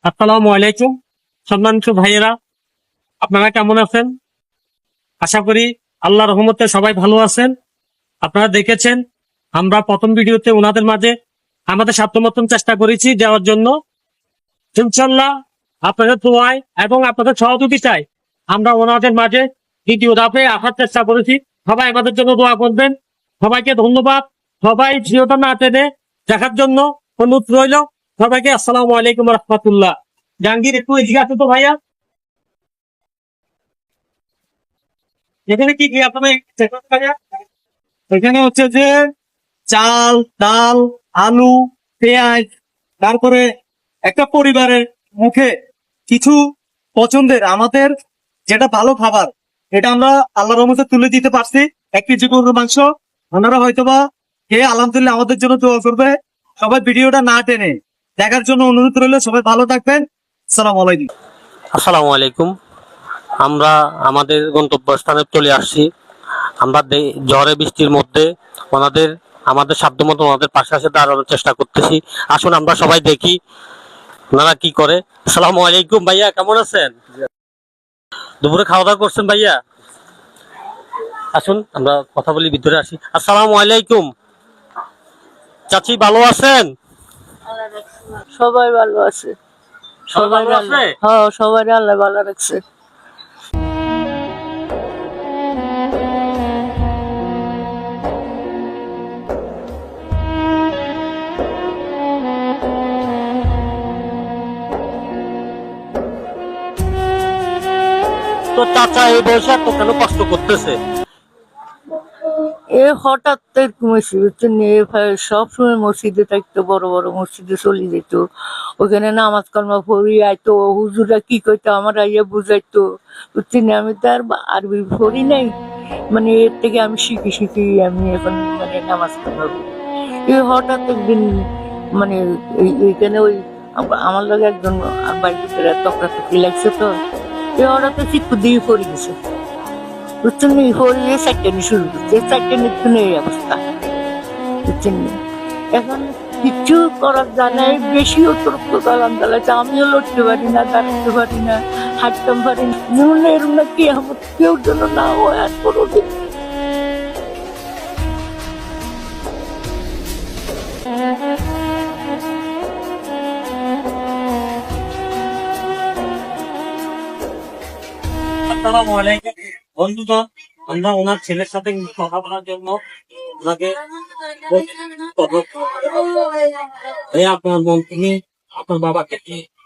আসসালামু আলাইকুম। সম্মানিত ভাইয়েরা, আপনারা কেমন আছেন? আশা করি আল্লাহ রহমতে সবাই ভালো আছেন। আপনারা দেখেছেন আমরা প্রথম ভিডিওতে ওনাদের মাঝে আমাদের সাধ্যমতন চেষ্টা করেছি দেওয়ার জন্য। ইনশাল্লাহ আপনাদের দোয়ায় এবং আপনাদের সহযোগিতায় আমরা ওনাদের মাঝে দ্বিতীয় ধাপে আসার চেষ্টা করেছি। সবাই আমাদের জন্য দোয়া করবেন। সবাইকে ধন্যবাদ। সবাই ভিডিওটা না টেনে দেখার জন্য অনুরোধ রইল। সবাইকে আসসালামু আলাইকুম রহমতুল্লাহ। জাহাঙ্গীর একটু এদিকে আসো তো ভাইয়া। এখানে কি কি আপনার ভাইয়া? এখানে হচ্ছে যে চাল, ডাল, আলু, পেঁয়াজ, তারপরে একটা পরিবারের মুখে কিছু পছন্দের আমাদের যেটা ভালো খাবার, এটা আমরা আল্লাহর রহমতে তুলে দিতে পারছি। 1 কেজি গরুর মাংস। ওনারা হয়তোবা খেয়ে আলহামদুলিল্লাহ আমাদের জন্য দোয়া করবে। সবাই ভিডিওটা না টেনে দেখার জন্য অনুরোধ রইল। সবাই ভালো থাকবেন। আসসালামু আলাইকুম। আসসালামু আলাইকুম। আমরা আমাদের গন্তব্যস্থানে চলে আসছি। আমরা ঝড়ে বৃষ্টির মধ্যে ওনাদের আমাদের সাধ্যমতো ওনাদের পাশে আসে দাঁড়ানোর চেষ্টা করতেছি। আসুন আমরা সবাই দেখি ওনারা কি করে। আসসালামু আলাইকুম ভাইয়া, কেমন আছেন? দুপুরে খাওয়া দাওয়া করছেন ভাইয়া? আসুন আমরা কথা বলি, ভিতরে আসি। আসসালামু আলাইকুম চাচি, ভালো আছেন? সবাই ভালো আছে। সবাই ভালো ভালো, আছে? হ্যাঁ সবাই আল্লাহ ভালো রাখছে। তো চাচা এই বয়সে এত কেন কষ্ট করতেছে? এ হঠাৎ এরকম হয়েছে বুঝছেন, সবসময় মসজিদে থাকতো, বড় বড় মসজিদে চলে যেত, ওখানে নামাজ কালমা পড়ি আইতো, হুজুরা কি কইতো আমার আইয়া বুঝাইতো বুঝছেন। আমি তো আর আরবি পড়ি নাই, মানে এর থেকে আমি শিখি শিখি আমি এখন মানে নামাজ কালমা পড়ি। এই হঠাৎ একদিন মানে এইখানে ওই আমার লগে একজন বাড়ির ভিতরে তকরাতকি লাগছে, তো এই হঠাৎ চিত্ত দিয়ে পড়ে গেছে বুঝছেন। হরিয়ে চারটানি শুরু করছে, চারটানির জন্য এই অবস্থা বুঝছেন। এখন কিচ্ছু করার জানাই, বেশি অতিরিক্ত কালাম চালাচ্ছে। আমিও লড়তে পারি না, দাঁড়াতে পারি না, হাঁটতাম পারি না। যেমন এরম না কি আমার কেউ যেন না হয় আর কোনোদিন। আসসালামু আলাইকুম বন্ধুগণ, আমরা ওনার ছেলের সাথে কথা বলার জন্য ওনাকে আপনার মন থেকে আপনার বাবাকে